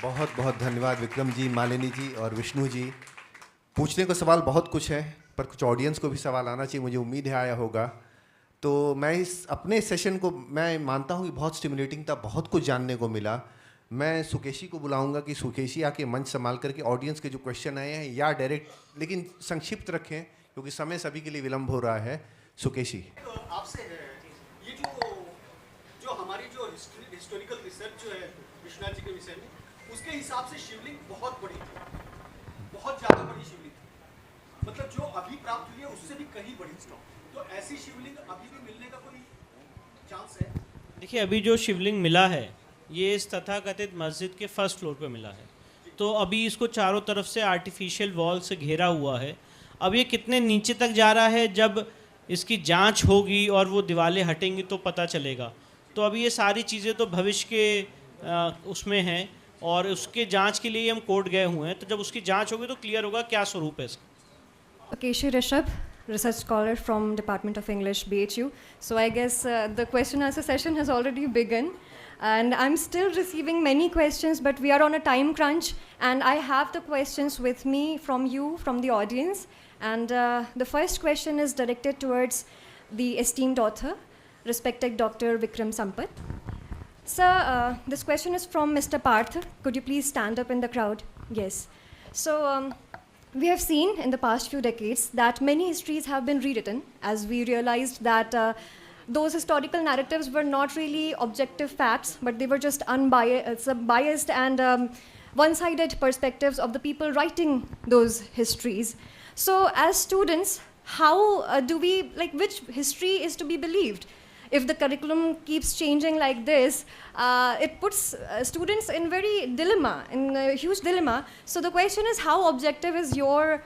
बहुत बहुत धन्यवाद विक्रम जी, मालिनी जी और विष्णु जी। पूछने को सवाल बहुत कुछ है, पर कुछ ऑडियंस को भी सवाल आना चाहिए, मुझे उम्मीद है आया होगा। तो मैं इस अपने सेशन को मैं मानता हूँ कि बहुत स्टिमुलेटिंग था, बहुत कुछ जानने को मिला। मैं सुकेशी को बुलाऊंगा कि सुकेशी आके मंच संभाल करके ऑडियंस के जो क्वेश्चन आए हैं या डायरेक्ट लेकिन संक्षिप्त रखें, क्योंकि समय सभी के लिए विलम्ब हो रहा है। सुकेशी, आपसे है ये जो हमारी जो हिस्टोरिकल रिसर्च जो है विश्वनाथ जी के विषय में, उसके हिसाब से शिवलिंग बहुत बड़ी थी, बहुत ज़्यादा बड़ी शिवलिंग थी, मतलब जो अभी प्राप्त हुई है उससे भी कहीं बड़ी थी। तो ऐसी शिवलिंग अभी भी मिलने का कोई चांस है? देखिए, अभी जो शिवलिंग मिला है ये इस तथाकथित मस्जिद के फर्स्ट फ्लोर पे मिला है। तो अभी इसको चारों तरफ से आर्टिफिशियल वॉल से घेरा हुआ है। अब ये कितने नीचे तक जा रहा है, जब इसकी जांच होगी और वो दीवारें हटेंगी तो पता चलेगा। तो अभी ये सारी चीज़ें तो भविष्य के उसमें हैं और उसके जांच के लिए हम कोर्ट गए हुए हैं। तो जब उसकी जांच होगी तो क्लियर होगा क्या स्वरूप है इसका। Akeshi Rishabh, research scholar from Department of English, BHU. So I guess the question answer session has already begun, and I'm still receiving many questions, but we are on a time crunch, and I have the questions with me from you, from the audience. And the first question is directed towards the esteemed author, respected Dr. Vikram Sampath. Sir, this question is from Mr. Parth. Could you please stand up in the crowd? Yes. So we have seen in the past few decades that many histories have been rewritten, as we realized that those historical narratives were not really objective facts, but they were just biased and one-sided perspectives of the people writing those histories. So as students, how do we, like, which history is to be believed? If the curriculum keeps changing like this, it puts students in a huge dilemma. So the question is, how objective is your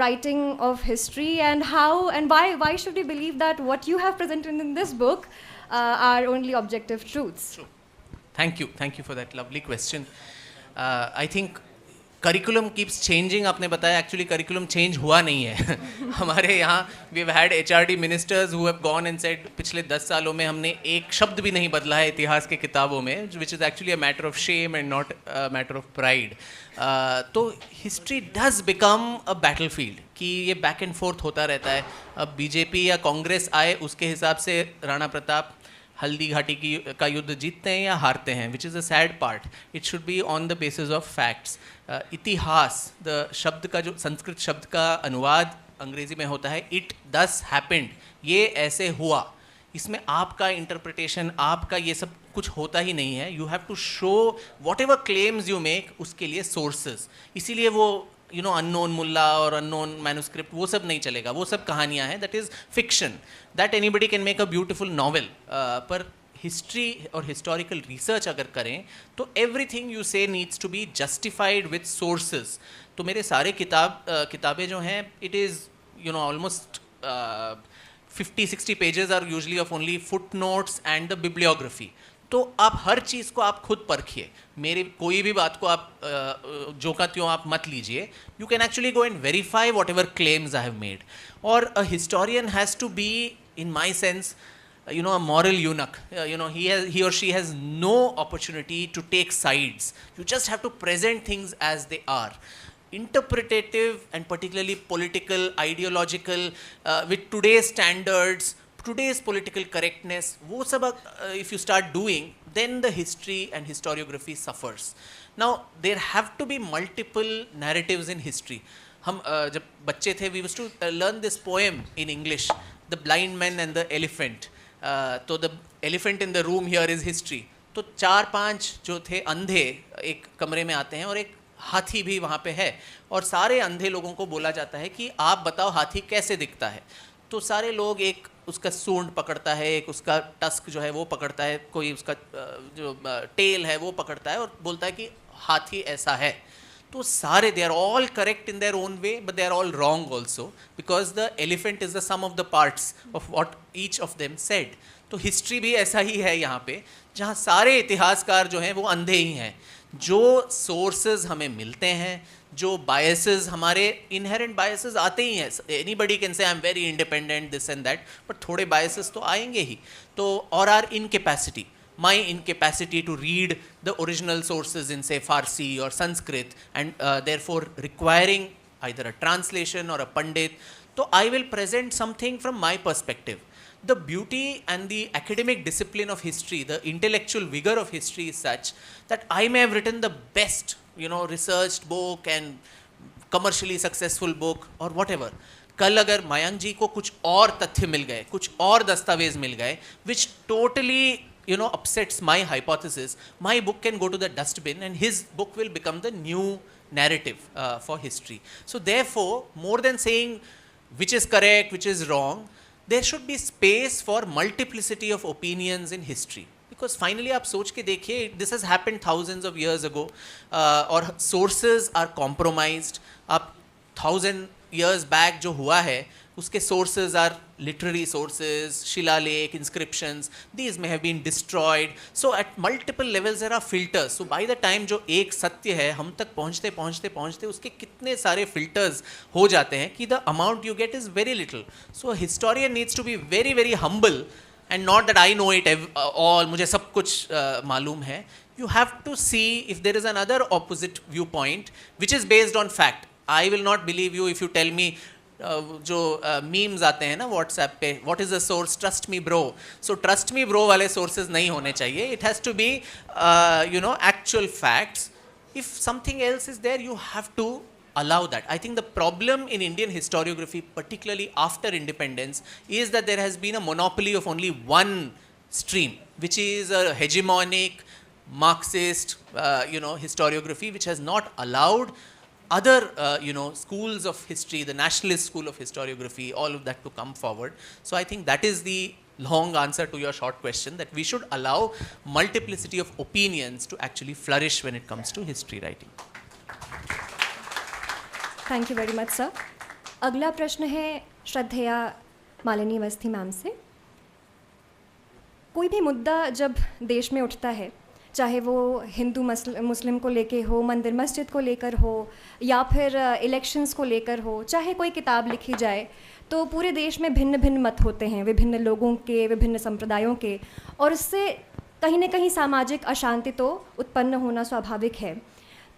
writing of history, and why should we believe that what you have presented in this book are only objective truths? True. Thank you for that lovely question. I think curriculum keeps changing आपने बताया, actually curriculum change हुआ नहीं है हमारे यहाँ we have had HRD ministers who have gone and said पिछले 10 सालों में हमने एक शब्द भी नहीं बदला है इतिहास के किताबों में, which is actually a matter of shame and not a matter of pride. तो history does become a battlefield कि ये बैक एंड फोर्थ होता रहता है। अब बीजेपी या कांग्रेस आए उसके हिसाब से राणा प्रताप हल्दी घाटी का युद्ध जीतते हैं या हारते हैं, which is a sad part. It should be on the basis of facts. इतिहास, द शब्द का जो संस्कृत शब्द का अनुवाद अंग्रेजी में होता है इट दस हैपेंड, ये ऐसे हुआ, इसमें आपका इंटरप्रिटेशन, आपका ये सब कुछ होता ही नहीं है। You have to show whatever claims you make, उसके लिए सोर्सेज। इसीलिए वो अननोन मुल्ला और अननोन मैन्युस्क्रिप्ट वो सब नहीं चलेगा, वो सब कहानियाँ हैं, that is fiction, that anybody can make a beautiful novel. पर हिस्ट्री और हिस्टोरिकल रिसर्च अगर करें तो everything you say needs to be justified with sources. तो मेरे सारे किताबें जो हैं, it is almost 50-60 pages are usually of only foot notes and the bibliography. तो आप हर चीज़ को आप खुद परखिए, मेरी कोई भी बात को आप जो का त्यों आप मत लीजिए। You can actually go and verify whatever claims I have made. और a historian has to be, in my sense, a moral eunuch. He or she has no opportunity to take sides. You just have to present things as they are. Interpretative and particularly political, ideological, with today's standards, today's political correctness, वो सब if you start doing, then the history and historiography suffers. Now, there have to be multiple narratives in history. हम जब बच्चे थे, we used to learn this poem in English, The Blind Man and the Elephant. तो the elephant in the room here is history. तो 4-5 जो थे अंधे एक कमरे में आते हैं और एक हाथी भी वहाँ पे है, और सारे अंधे लोगों को बोला जाता है कि आप बताओ हाथी कैसे दिखता है। तो सारे लोग, एक उसका सूंड पकड़ता है, एक उसका टस्क जो है वो पकड़ता है, कोई उसका जो टेल है वो पकड़ता है और बोलता है कि हाथी ऐसा है। तो सारे they are all correct in their own way, but they are all wrong also, because the elephant is the sum of the parts of what each of them said. तो हिस्ट्री भी ऐसा ही है यहाँ पे, जहाँ सारे इतिहासकार जो हैं वो अंधे ही हैं। जो सोर्सेज हमें मिलते हैं, जो बायसेस, हमारे इनहेरेंट बायसेस आते ही हैं। Anybody can say I am very independent, this and that, but थोड़े बायसेस तो आएंगे ही। तो और our incapacity, my incapacity to read the original sources in, say, Farsi or Sanskrit, and therefore requiring either a translation or a pandit. So I will present something from my perspective. The beauty and the academic discipline of history, the intellectual vigor of history is such that I may have written the best, researched book and commercially successful book or whatever. कल अगर मयंक जी को कुछ और तथ्य मिल गए, कुछ और दस्तावेज मिल गए, which totally upsets my hypothesis, my book can go to the dustbin and his book will become the new narrative for history. So therefore, more than saying which is correct, which is wrong, there should be space for multiplicity of opinions in history. Because finally आप सोच के देखिए, this has happened thousands of years ago, और sources are compromised. आप 1000 years back जो हुआ है, उसके sources are literary sources, शिलालेख, inscriptions, these may have been destroyed. So at multiple levels there are filters. So by the time जो एक सत्य है, हम तक पहुँचते पहुँचते पहुँचते उसके कितने सारे filters हो जाते हैं कि the amount you get is very little. So a historian needs to be very, very humble and not that I know it all, मुझे सब कुछ मालूम है. You have to see if there is another opposite viewpoint which is based on fact. I will not believe you if you tell me जो memes आते हैं ना WhatsApp पे, what is the source, trust me bro. So trust me bro वाले sources नहीं होने चाहिए. It has to be actual facts. If something else is there you have to allow that. I think the problem in Indian historiography, particularly after independence, is that there has been a monopoly of only one stream, which is a hegemonic Marxist historiography, which has not allowed other schools of history, the nationalist school of historiography, all of that to come forward. So I think that is the long answer to your short question, that we should allow multiplicity of opinions to actually flourish when it comes to history writing. Thank you very much sir. अगला प्रश्न है श्रद्धेया Malini Awasthi ma'am से. कोई भी मुद्दा जब देश में उठता है, चाहे वो हिंदू मुस्लिम को लेके हो, मंदिर मस्जिद को लेकर हो, या फिर इलेक्शंस को लेकर हो, चाहे कोई किताब लिखी जाए, तो पूरे देश में भिन्न भिन्न मत होते हैं, विभिन्न लोगों के, विभिन्न संप्रदायों के, और इससे कहीं ना कहीं सामाजिक अशांति तो उत्पन्न होना स्वाभाविक है.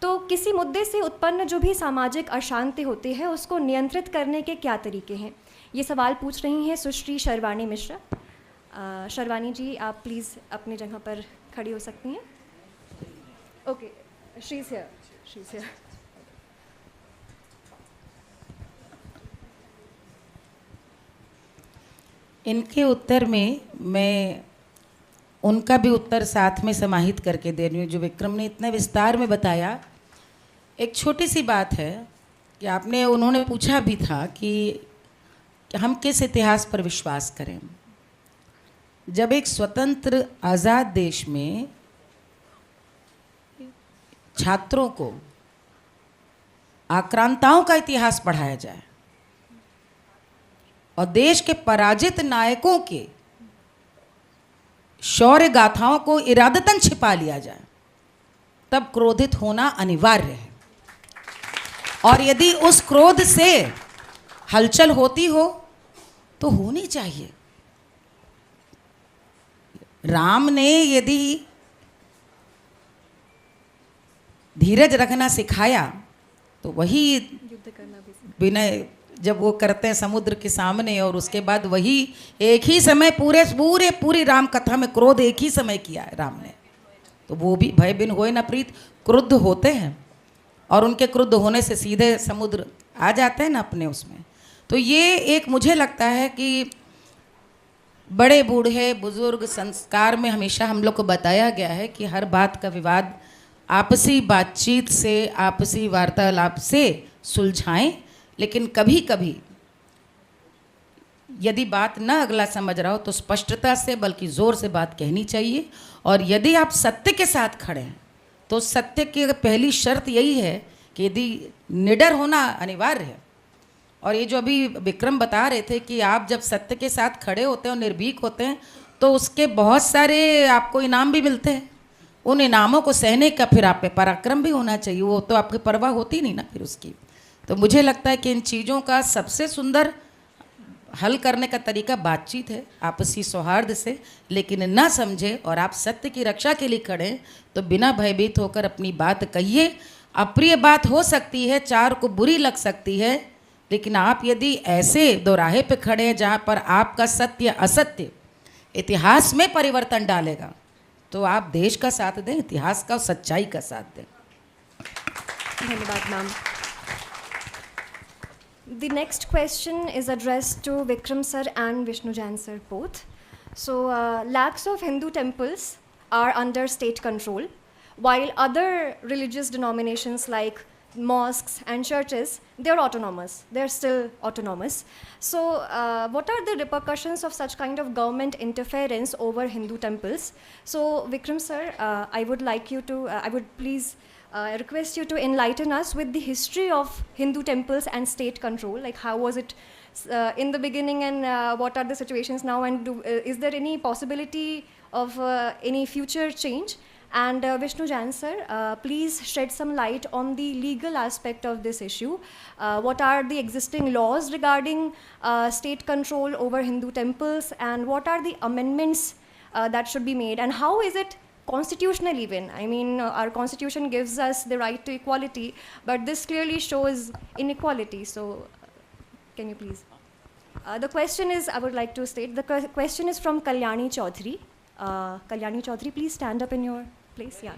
तो किसी मुद्दे से उत्पन्न जो भी सामाजिक अशांति होती है उसको नियंत्रित करने के क्या तरीके हैं? ये सवाल पूछ रही हैं सुश्री शर्वाणी मिश्रा. शर्वाणी जी, आप प्लीज़ अपनी जगह पर खड़ी हो सकती हैं. Okay, she is here. इनके उत्तर में मैं उनका भी उत्तर साथ में समाहित करके दे रही हूँ, जो विक्रम ने इतने विस्तार में बताया. एक छोटी सी बात है कि उन्होंने पूछा भी था कि हम किस इतिहास पर विश्वास करें. जब एक स्वतंत्र आज़ाद देश में छात्रों को आक्रांताओं का इतिहास पढ़ाया जाए और देश के पराजित नायकों के शौर्य गाथाओं को इरादतन छिपा लिया जाए, तब क्रोधित होना अनिवार्य है. और यदि उस क्रोध से हलचल होती हो तो होनी चाहिए. राम ने यदि धीरज रखना सिखाया तो वही युद्ध करना भी विनय जब वो करते हैं समुद्र के सामने, और उसके बाद वही एक ही समय पूरी राम कथा में क्रोध एक ही समय किया है राम ने. तो वो भी भय बिन होए न प्रीत, क्रुद्ध होते हैं और उनके क्रुद्ध होने से सीधे समुद्र आ जाते हैं ना अपने उसमें. तो ये एक मुझे लगता है कि बड़े बूढ़े बुजुर्ग संस्कार में हमेशा हम लोग को बताया गया है कि हर बात का विवाद आपसी बातचीत से, आपसी वार्तालाप से सुलझाएं. लेकिन कभी कभी यदि बात न अगला समझ रहा हो तो स्पष्टता से बल्कि ज़ोर से बात कहनी चाहिए. और यदि आप सत्य के साथ खड़े हैं तो सत्य की पहली शर्त यही है कि यदि निडर होना अनिवार्य है. और ये जो अभी विक्रम बता रहे थे कि आप जब सत्य के साथ खड़े होते हैं और निर्भीक होते हैं तो उसके बहुत सारे आपको इनाम भी मिलते हैं. उन इनामों को सहने का फिर आप पे पराक्रम भी होना चाहिए. वो तो आपकी परवाह होती नहीं ना फिर उसकी. तो मुझे लगता है कि इन चीज़ों का सबसे सुंदर हल करने का तरीका बातचीत है, आपसी सौहार्द से, लेकिन ना समझे और आप सत्य की रक्षा के लिए खड़े तो बिना भयभीत होकर अपनी बात कहिए। अप्रिय बात हो सकती है, चार को बुरी लग सकती है, लेकिन आप यदि ऐसे दोराहे पे खड़े हैं जहाँ पर आपका सत्य असत्य इतिहास में परिवर्तन डालेगा, तो आप देश का साथ दें, इतिहास का, सच्चाई का साथ दें। धन्यवाद ma'am. The next question is addressed to Vikram sir and Vishnu Jain sir both. So, lakhs of Hindu temples are under state control, while other religious denominations like mosques and churches, they're autonomous. They're still autonomous. So, what are the repercussions of such kind of government interference over Hindu temples? So, Vikram sir, I would like you to, I would please request you to enlighten us with the history of Hindu temples and state control. Like, how was it in the beginning, and what are the situations now, and is there any possibility of any future change? And Vishnu Jain sir, please shed some light on the legal aspect of this issue. What are the existing laws regarding state control over Hindu temples, and what are the amendments that should be made, and how is it constitutional even? I mean, our constitution gives us the right to equality, but this clearly shows inequality. So, can you please? The question is, I would like to state, the question is from Kalyani Chaudhary. Kalyani Chaudhary, please stand up in your place. Yeah.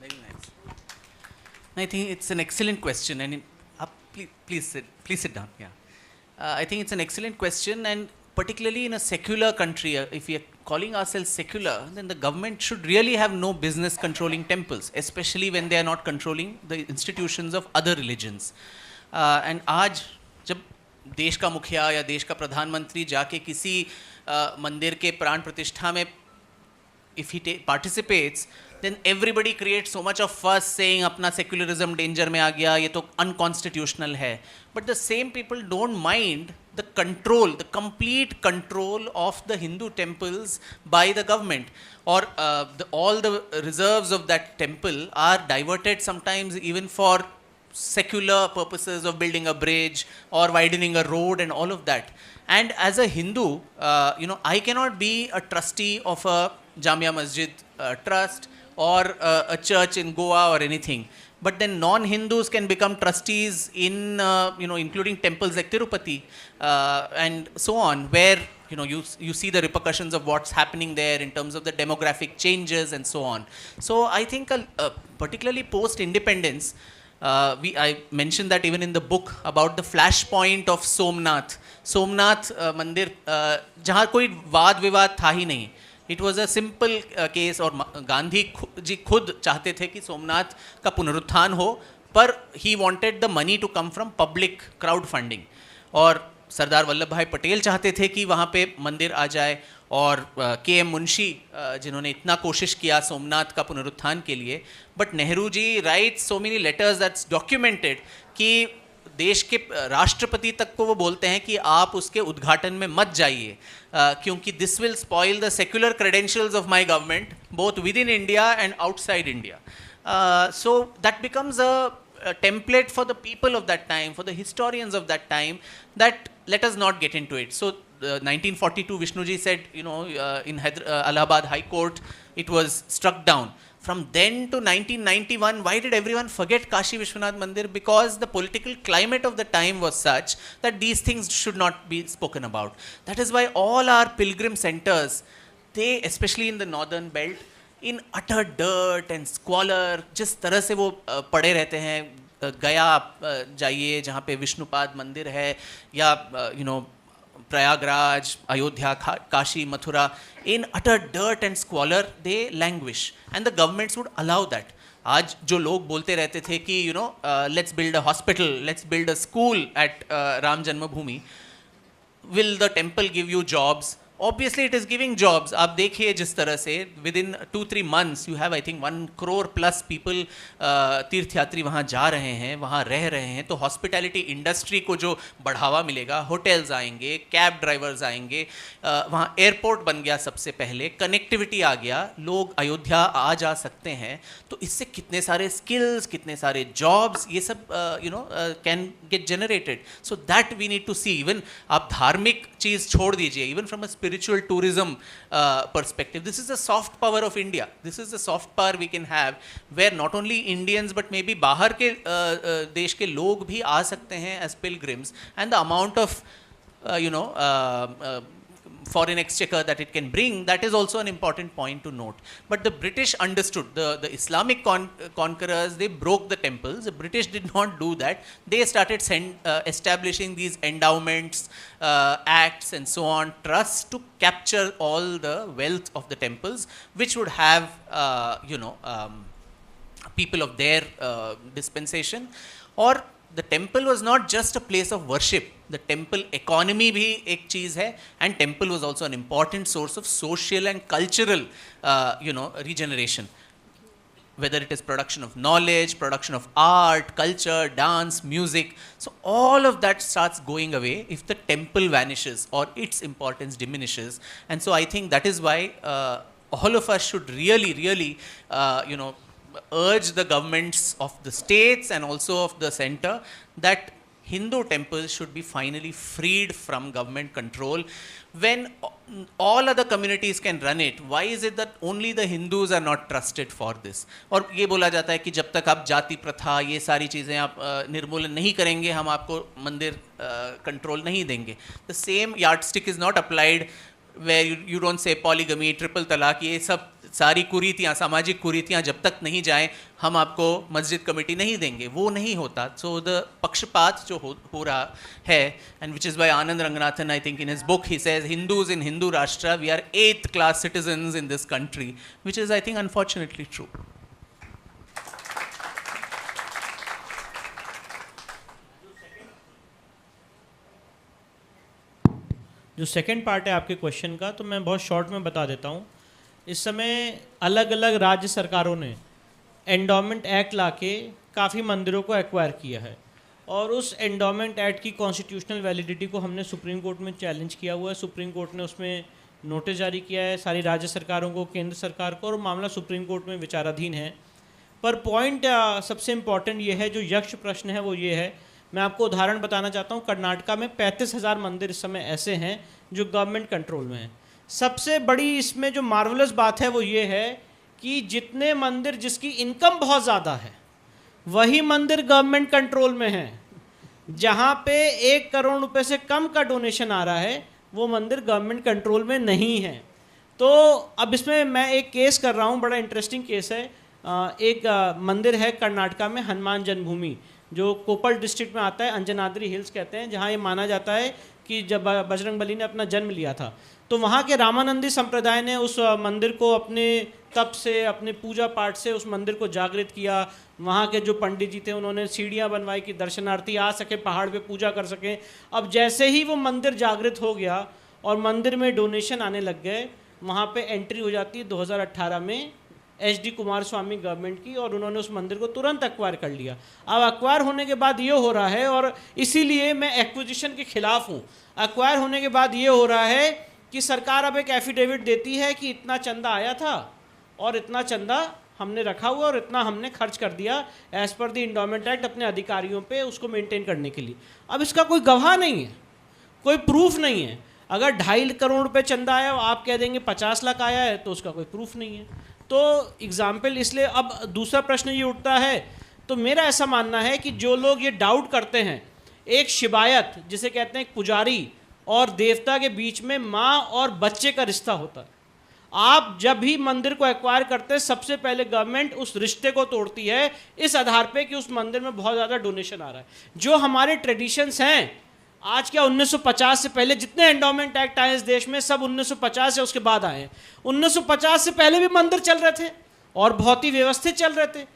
Very nice. I think it's an excellent question, and please sit down. Yeah, I think it's an excellent question, and particularly in a secular country, if we are calling ourselves secular, then the government should really have no business controlling temples, especially when they are not controlling the institutions of other religions. And आज जब देश का मुखिया या देश का प्रधानमंत्री जाके किसी मंदिर के प्राण प्रतिष्ठा में if he participates, then everybody creates so much of fuss saying अपना secularism danger में आ गया, ये तो unconstitutional है. But the same people don't mind the control, the complete control of the Hindu temples by the government, or all the reserves of that temple are diverted sometimes even for secular purposes of building a bridge or widening a road and all of that. And as a Hindu, I cannot be a trustee of a Jamia Masjid trust or a church in Goa or anything. But then non-Hindus can become trustees in, including temples like Tirupati and so on, where you see the repercussions of what's happening there in terms of the demographic changes and so on. So I think particularly post-independence, I mentioned that even in the book about the flashpoint of Somnath मंदिर जहाँ कोई वाद विवाद था ही नहीं. It was a simple case, और गांधी जी खुद चाहते थे कि सोमनाथ का पुनरुत्थान हो, पर he wanted the money to come from public crowd funding, और सरदार वल्लभ भाई पटेल चाहते थे कि वहाँ पे मंदिर आ जाए, और के एम मुंशी जिन्होंने इतना कोशिश किया सोमनाथ का पुनरुत्थान के लिए. But Nehru ji write so many letters that's documented कि देश के राष्ट्रपति तक को वो बोलते हैं कि आप उसके उद्घाटन में मत जाइए, क्योंकि this will spoil the secular credentials of my government both with in India and outside India. So that becomes a template for the people of that time, for the historians of that time, that let us not get into it. So 1942 Vishnuji said, in Allahabad High Court it was struck down. From then to 1991, why did everyone forget Kashi Vishwanath Mandir? Because the political climate of the time was such that these things should not be spoken about. That is why all our pilgrim centers, they, especially in the northern belt, in utter dirt and squalor, जिस तरह से वो पड़े रहते हैं. गया जाइए जहाँ पे विष्णुपाद मंदिर है, या Prayagraj, Ayodhya, Kashi, Mathura, in utter dirt and squalor they languish, and the governments would allow that. आज जो लोग बोलते रहते थे कि let's build a hospital, let's build a school at Ram Janmabhoomi, will the temple give you jobs? Obviously it is giving jobs. आप देखिए जिस तरह से within 2-3 months you have I think 1 crore plus people तीर्थयात्री वहाँ जा रहे हैं, वहाँ रह रहे हैं, तो हॉस्पिटैलिटी इंडस्ट्री को जो बढ़ावा मिलेगा, होटल्स आएंगे, कैब ड्राइवर्स आएंगे, वहाँ एयरपोर्ट बन गया सबसे पहले, कनेक्टिविटी आ गया, लोग अयोध्या आ जा सकते हैं, तो इससे कितने सारे स्किल्स, कितने सारे जॉब्स, ये सब can get generated. So that we need to see. Even आप धार्मिक चीज़ छोड़ दीजिए, even from a spiritual tourism perspective, this is the soft power of India. This is the soft power we can have, where not only Indians but maybe बाहर के देश के लोग भी आ सकते हैं as pilgrims, and the amount of foreign exchequer that it can bring, that is also an important point to note. But the British understood, the Islamic conquerors, they broke the temples. The British did not do that. They started establishing these endowments, acts and so on, trusts to capture all the wealth of the temples, which would have people of their dispensation. Or the temple was not just a place of worship. The temple economy भी एक चीज़ है, and temple was also an important source of social and cultural regeneration. Whether it is production of knowledge, production of art, culture, dance, music. So all of that starts going away if the temple vanishes or its importance diminishes. And so I think that is why all of us should really urge the governments of the states and also of the center that Hindu temples should be finally freed from government control. When all other communities can run it, why is it that only the Hindus are not trusted for this? और ये बोला जाता है कि जब तक आप जाति प्रथा ये सारी चीज़ें आप निर्मूलन नहीं करेंगे, हम आपको मंदिर कंट्रोल नहीं देंगे. The same yardstick is not applied where you don't say polygamy, triple talaq, ये सब सारी कुरीतियाँ, सामाजिक कुरीतियाँ जब तक नहीं जाएं, हम आपको मस्जिद कमेटी नहीं देंगे, वो नहीं होता. सो द पक्षपात जो हो रहा है, and which is by Anand Ranganathan, I think in his book he says Hindus in Hindu Rashtra we are 8th class citizens in this country, which is I think unfortunately true. जो सेकंड पार्ट है आपके क्वेश्चन का, तो मैं बहुत शॉर्ट में बता देता हूँ. इस समय अलग अलग राज्य सरकारों ने एंडोमेंट एक्ट लाके काफ़ी मंदिरों को एक्वायर किया है, और उस एंडोमेंट एक्ट की कॉन्स्टिट्यूशनल वैलिडिटी को हमने सुप्रीम कोर्ट में चैलेंज किया हुआ है. सुप्रीम कोर्ट ने उसमें नोटिस जारी किया है सारी राज्य सरकारों को, केंद्र सरकार को, और मामला सुप्रीम कोर्ट में विचाराधीन है. पर पॉइंट सबसे इम्पॉर्टेंट ये है, जो यक्ष प्रश्न है वो ये है. मैं आपको उदाहरण बताना चाहता हूँ. कर्नाटका में 35,000 मंदिर इस समय ऐसे हैं जो गवर्नमेंट कंट्रोल में हैं. सबसे बड़ी इसमें जो मार्वलस बात है वो ये है कि जितने मंदिर जिसकी इनकम बहुत ज़्यादा है वही मंदिर गवर्नमेंट कंट्रोल में हैं. जहाँ पे 1 करोड़ रुपए से कम का डोनेशन आ रहा है वो मंदिर गवर्नमेंट कंट्रोल में नहीं है. तो अब इसमें मैं एक केस कर रहा हूँ, बड़ा इंटरेस्टिंग केस है. एक मंदिर है कर्नाटका में, हनुमान जन्मभूमि, जो कोपल डिस्ट्रिक्ट में आता है, अंजनाद्री हिल्स कहते हैं, जहाँ ये माना जाता है कि जब बजरंगबली ने अपना जन्म लिया था तो वहाँ के रामानंदी संप्रदाय ने उस मंदिर को अपने तप से, अपने पूजा पाठ से उस मंदिर को जागृत किया. वहाँ के जो पंडित जी थे उन्होंने सीढ़ियाँ बनवाई कि दर्शनार्थी आ सके, पहाड़ पे पूजा कर सकें. अब जैसे ही वो मंदिर जागृत हो गया और मंदिर में डोनेशन आने लग गए, वहाँ पे एंट्री हो जाती है 2018 में HD कुमारस्वामी गवर्नमेंट की, और उन्होंने उस मंदिर को तुरंत एक्वायर कर लिया. अब एक्वायर होने के बाद ये हो रहा है, और इसीलिए मैं एक्विजिशन के खिलाफ हूँ. एक्वायर होने के बाद ये हो रहा है कि सरकार अब एक एफिडेविट देती है कि इतना चंदा आया था और इतना चंदा हमने रखा हुआ और इतना हमने खर्च कर दिया as per the endowment act अपने अधिकारियों पे उसको मेंटेन करने के लिए. अब इसका कोई गवाह नहीं है, कोई प्रूफ नहीं है. अगर 2.5 करोड़ रुपये चंदा आया और आप कह देंगे 50 लाख आया है तो उसका कोई प्रूफ नहीं है. तो एग्जाम्पल, इसलिए अब दूसरा प्रश्न ये उठता है, तो मेरा ऐसा मानना है कि जो लोग ये डाउट करते हैं, एक शिवायत जिसे कहते हैं पुजारी और देवता के बीच में माँ और बच्चे का रिश्ता होता है. आप जब भी मंदिर को एक्वायर करते हैं सबसे पहले गवर्नमेंट उस रिश्ते को तोड़ती है इस आधार पे कि उस मंदिर में बहुत ज़्यादा डोनेशन आ रहा है. जो हमारे ट्रेडिशंस हैं, आज क्या 1950 से पहले जितने एंडोमेंट एक्ट आए इस देश में सब 1950 से उसके बाद आए हैं. 1950 से पहले भी मंदिर चल रहे थे और बहुत ही व्यवस्थित चल रहे थे.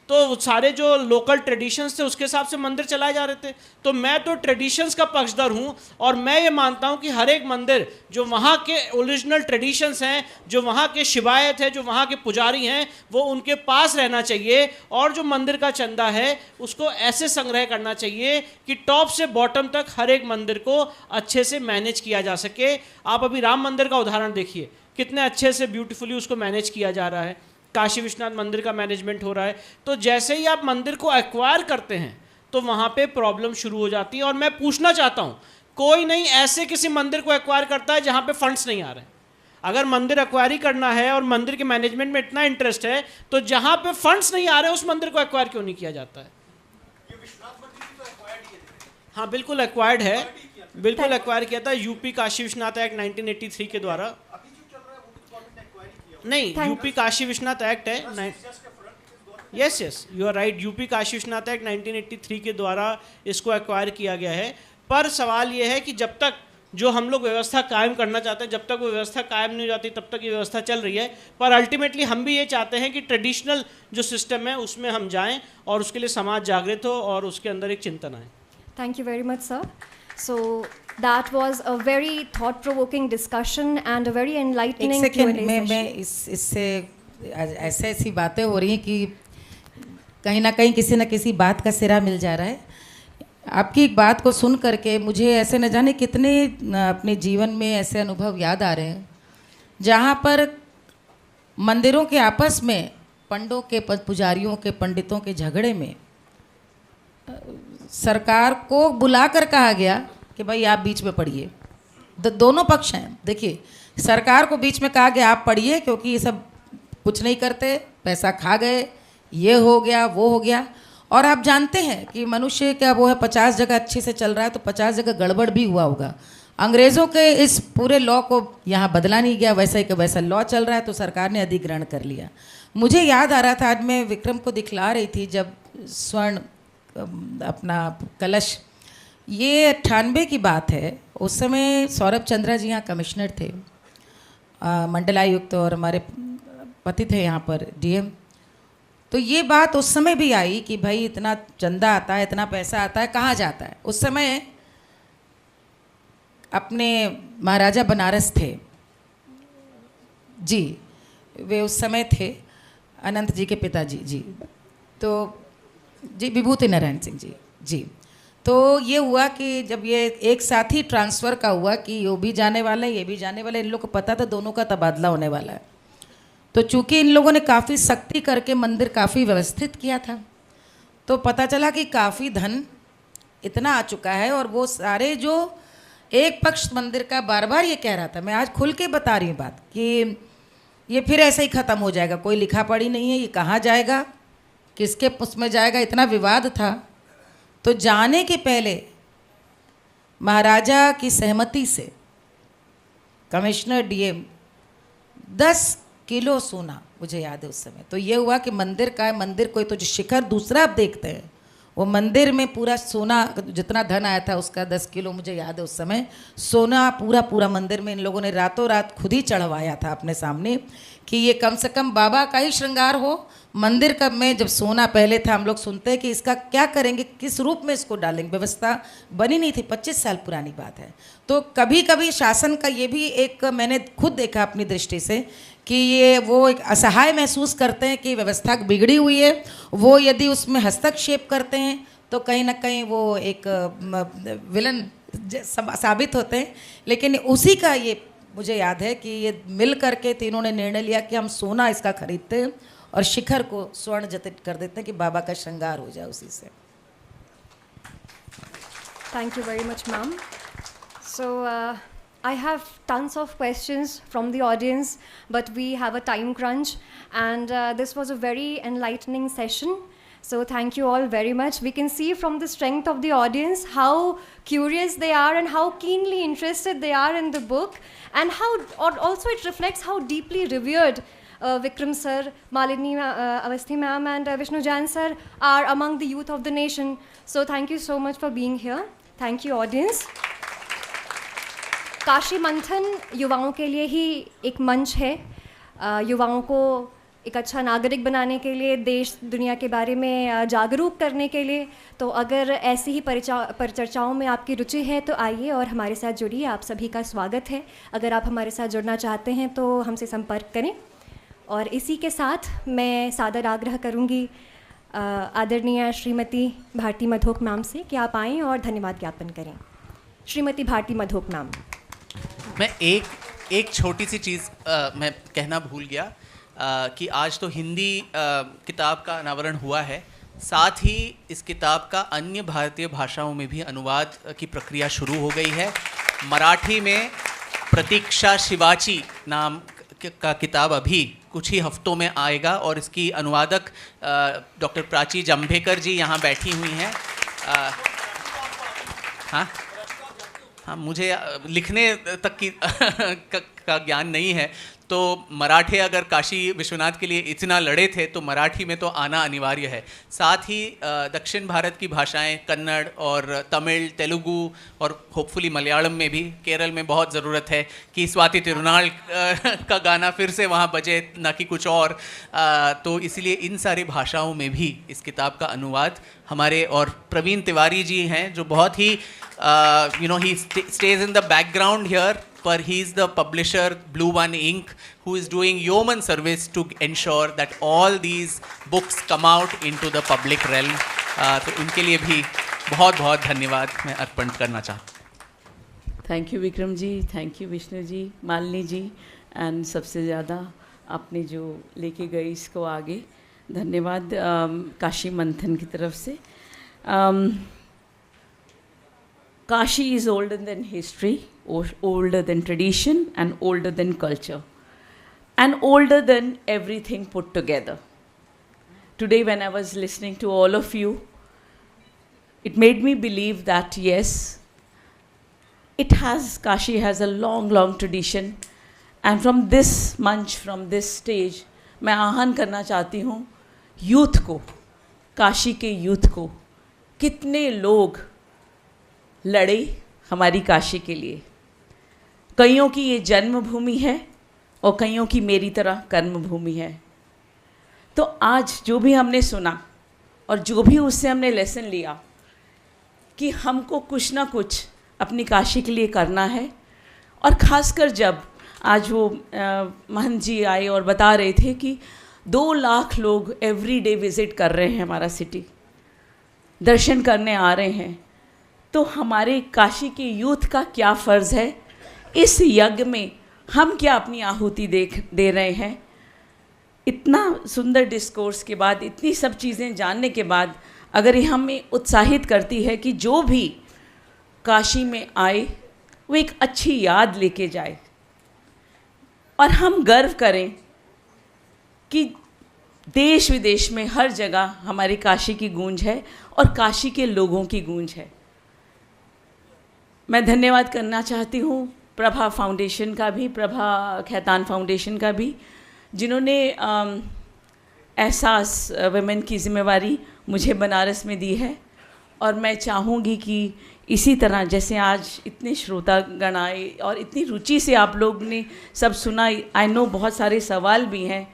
तो सारे जो लोकल ट्रेडिशंस थे उसके हिसाब से मंदिर चलाए जा रहे थे। तो मैं तो ट्रेडिशंस का पक्षधर हूँ और मैं ये मानता हूँ कि हर एक मंदिर जो वहाँ के ओरिजिनल ट्रेडिशंस हैं, जो वहाँ के शिवायत है, जो वहाँ के पुजारी हैं, वो उनके पास रहना चाहिए और जो मंदिर का चंदा है उसको ऐसे संग्रह करना चाहिए कि टॉप से बॉटम तक हर एक मंदिर को अच्छे से मैनेज किया जा सके। आप अभी राम मंदिर का उदाहरण देखिए, कितने अच्छे से ब्यूटीफुली उसको मैनेज किया जा रहा है। काशी विश्वनाथ मंदिर का मैनेजमेंट हो रहा है। तो जैसे ही आप मंदिर को एक्वायर करते हैं तो वहाँ पे प्रॉब्लम शुरू हो जाती है। और मैं पूछना चाहता हूँ, कोई नहीं ऐसे किसी मंदिर को एक्वायर करता है जहाँ पे फंड्स नहीं आ रहे हैं। अगर मंदिर एक्वायरी करना है और मंदिर के मैनेजमेंट में इतना इंटरेस्ट है तो जहाँ पे फंड्स नहीं आ रहे उस मंदिर को एक्वायर क्यों नहीं किया जाता है? ये विश्वनाथ मंदिर भी तो एक्वायर्ड किए थे। हाँ बिल्कुल एक्वायर्ड है, बिल्कुल एक्वायर किया था यूपी काशी विश्वनाथ एक्ट 1983 के द्वारा। अभी जो चल रहा है वो भी गवर्नमेंट ने एक्वायरी किया। नहीं, यूपी काशी विश्वनाथ एक्ट है yes yes you are right, UP Kashi Vishwanath act 1983 के द्वारा इसको एक्वायर किया गया है। पर सवाल ये है कि जब तक जो हम लोग व्यवस्था कायम करना चाहते हैं, जब तक वो व्यवस्था कायम नहीं हो जाती तब तक ये व्यवस्था चल रही है। पर अल्टीमेटली हम भी ये चाहते हैं कि ट्रेडिशनल जो सिस्टम है उसमें हम जाएं और उसके लिए समाज जागृत हो और उसके अंदर एक चिंतन आए। Thank you very much, sir. So that was a very thought-provoking discussion and a very एक enlightening सेकेंड Q&A में session. इससे ऐसे ऐसी बातें हो रही हैं कि कहीं ना कहीं किसी न किसी बात का सिरा मिल जा रहा है। आपकी एक बात को सुन करके मुझे ऐसे न जाने कितने अपने जीवन में ऐसे अनुभव याद आ रहे हैं जहाँ पर मंदिरों के आपस में पंडों के पुजारियों के पंडितों के झगड़े में सरकार को बुलाकर कहा गया कि भाई आप बीच में पढ़िए। दोनों पक्ष हैं। देखिए, सरकार को बीच में कहा गया आप पढ़िए क्योंकि ये सब कुछ नहीं करते, पैसा खा गए, ये हो गया वो हो गया। और आप जानते हैं कि मनुष्य क्या वो है 50 जगह अच्छे से चल रहा है तो 50 जगह गड़बड़ भी हुआ होगा। अंग्रेज़ों के इस पूरे लॉ को यहाँ बदला नहीं गया, वैसा ही का वैसा लॉ चल रहा है तो सरकार ने अधिग्रहण कर लिया। मुझे याद आ रहा था, आज मैं विक्रम को दिखला रही थी जब स्वर्ण अपना कलश, ये 98 की बात है। उस समय सौरभ चंद्रा जी यहाँ कमिश्नर थे, मंडलायुक्त, और हमारे पति थे यहाँ पर डीएम। तो ये बात उस समय भी आई कि भाई इतना चंदा आता है, इतना पैसा आता है, कहाँ जाता है। उस समय अपने महाराजा बनारस थे जी, वे उस समय थे अनंत जी के पिताजी जी, तो जी विभूति नारायण सिंह जी जी। तो ये हुआ कि जब ये एक साथ ही ट्रांसफ़र का हुआ कि वो भी जाने वाले हैं ये भी जाने वाले, इन लोगों को पता था दोनों का तबादला होने वाला है। तो चूंकि इन लोगों ने काफ़ी सख्ती करके मंदिर काफ़ी व्यवस्थित किया था तो पता चला कि काफ़ी धन इतना आ चुका है। और वो सारे जो एक पक्ष मंदिर का बार बार ये कह रहा था, मैं आज खुल के बता रही हूँ बात, कि ये फिर ऐसे ही ख़त्म हो जाएगा, कोई लिखा पढ़ी नहीं है, ये कहाँ जाएगा, किसके उसमें जाएगा, इतना विवाद था। तो जाने के पहले महाराजा की सहमति से कमिश्नर डीएम 10 किलो सोना, मुझे याद है उस समय। तो ये हुआ कि मंदिर का मंदिर कोई तो जो शिखर दूसरा आप देखते हैं वो मंदिर में पूरा सोना, जितना धन आया था उसका 10 किलो, मुझे याद है उस समय सोना पूरा मंदिर में इन लोगों ने रातों रात खुद ही चढ़वाया था अपने सामने कि ये कम से कम बाबा का ही श्रृंगार हो। मंदिर का में जब सोना पहले था, हम लोग सुनते हैं कि इसका क्या करेंगे, किस रूप में इसको डालेंगे, व्यवस्था बनी नहीं थी, 25 साल पुरानी बात है। तो कभी कभी शासन का ये भी एक मैंने खुद देखा अपनी दृष्टि से कि ये वो एक असहाय महसूस करते हैं कि व्यवस्था बिगड़ी हुई है, वो यदि उसमें हस्तक्षेप करते हैं तो कहीं ना कहीं वो एक विलन साबित होते हैं। लेकिन उसी का ये मुझे याद है कि ये मिल करके तीनों ने निर्णय लिया कि हम सोना इसका खरीदते हैं और शिखर को स्वर्ण जटित कर देते हैं कि बाबा का श्रृंगार हो जाए उसी से। Thank you very much, ma'am. So I have tons of questions from the audience, but we have a time crunch, and this was a very enlightening session. So thank you all very much. We can see from the strength of the audience how curious they are and how keenly interested they are in the book, and how also it reflects how deeply revered Vikram sir, Malini Awasthi ma'am, and Vishnu Jain sir are among the youth of the nation. So thank you so much for being here. Thank you, audience. Kashi मंथन युवाओं के लिए ही एक मंच है। युवाओं को एक अच्छा नागरिक बनाने के लिए, देश दुनिया के बारे में जागरूक करने के लिए। तो अगर ऐसी ही परिचर्चाओं में आपकी रुचि है तो आइए और हमारे साथ जुड़िए। आप सभी का स्वागत है। अगर आप हमारे साथ जुड़ना चाहते हैं तो हमसे संपर्क करें। और इसी के साथ मैं सादर आग्रह करूंगी आदरणीय श्रीमती भारती मधोक मैम से कि आप आएँ और धन्यवाद ज्ञापन करें। श्रीमती भारती मधोक मैम। मैं एक छोटी सी चीज़ मैं कहना भूल गया कि आज तो हिंदी किताब का अनावरण हुआ है, साथ ही इस किताब का अन्य भारतीय भाषाओं में भी अनुवाद की प्रक्रिया शुरू हो गई है। मराठी में प्रतीक्षा शिवाची नाम का किताब अभी कुछ ही हफ्तों में आएगा और इसकी अनुवादक डॉक्टर प्राची जंभेकर जी यहाँ बैठी हुई हैं। हाँ, मुझे लिखने तक की का ज्ञान नहीं है, तो मराठे अगर काशी विश्वनाथ के लिए इतना लड़े थे तो मराठी में तो आना अनिवार्य है। साथ ही दक्षिण भारत की भाषाएं कन्नड़ और तमिल, तेलुगु और होपफुली मलयालम में भी, केरल में बहुत ज़रूरत है कि स्वाति तिरुनाल का गाना फिर से वहाँ बजे, ना कि कुछ और। तो इसलिए इन सारी भाषाओं में भी इस किताब का अनुवाद हमारे, और प्रवीण तिवारी जी हैं जो बहुत ही he stays in the background here, but he is the publisher, Blue One Ink, who is doing yeoman service to ensure that all these books come out into the public realm. तो उनके लिए भी बहुत बहुत धन्यवाद मैं अर्पण करना चाहता हूँ। Thank you Vikram ji, thank you Vishnu ji, Malini ji, and सबसे ज़्यादा आपने जो लेके गए इसको आगे, धन्यवाद काशी मंथन की तरफ से। Kashi is older than history, older than tradition, and older than culture, and older than everything put together. Today, when I was listening to all of you, it made me believe that yes, Kashi has a long, long tradition, and from this मंच, from this stage, मैं आह्वान करना चाहती हूँ youth को, काशी के youth को, कितने लोग लड़े हमारी काशी के लिए। कईयों की ये जन्मभूमि है और कईयों की मेरी तरह कर्मभूमि है। तो आज जो भी हमने सुना और जो भी उससे हमने लेसन लिया कि हमको कुछ ना कुछ अपनी काशी के लिए करना है, और ख़ासकर जब आज वो महंत जी आए और बता रहे थे कि 2 लाख लोग एवरी डे विज़िट कर रहे हैं हमारा सिटी, दर्शन करने आ रहे हैं, तो हमारे काशी के यूथ का क्या फ़र्ज़ है, इस यज्ञ में हम क्या अपनी आहुति दे रहे हैं। इतना सुंदर डिस्कोर्स के बाद, इतनी सब चीज़ें जानने के बाद, अगर ये हमें उत्साहित करती है कि जो भी काशी में आए वो एक अच्छी याद लेके जाए, और हम गर्व करें कि देश विदेश में हर जगह हमारी काशी की गूंज है और काशी के लोगों की गूंज है। मैं धन्यवाद करना चाहती हूँ प्रभा फाउंडेशन का भी, प्रभा खैतान फाउंडेशन का भी, जिन्होंने एहसास वुमेन की जिम्मेवारी मुझे बनारस में दी है। और मैं चाहूँगी कि इसी तरह जैसे आज इतने श्रोतागण आए और इतनी रुचि से आप लोग ने सब सुना, आई नो बहुत सारे सवाल भी हैं,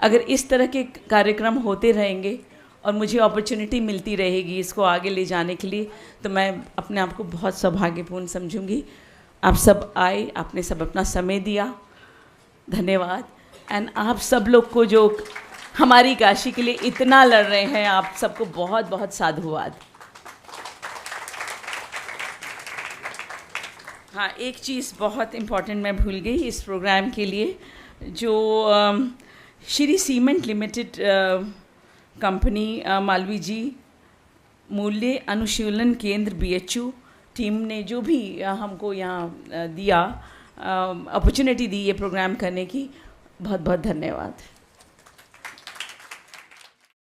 अगर इस तरह के कार्यक्रम होते रहेंगे और मुझे अपॉर्चुनिटी मिलती रहेगी इसको आगे ले जाने के लिए, तो मैं अपने आप को बहुत सौभाग्यपूर्ण समझूंगी। आप सब आए, आपने सब अपना समय दिया, धन्यवाद। एंड आप सब लोग को जो हमारी काशी के लिए इतना लड़ रहे हैं, आप सबको बहुत बहुत साधुवाद। हाँ, एक चीज़ बहुत इम्पॉर्टेंट मैं भूल गई इस प्रोग्राम के लिए, जो Shri cement limited company Malvi ji मूल्य अनुशीलन केंद्र BHU टीम ने जो भी हमको यहाँ दिया, अपॉर्चुनिटी दी ये प्रोग्राम करने की, बहुत बहुत धन्यवाद।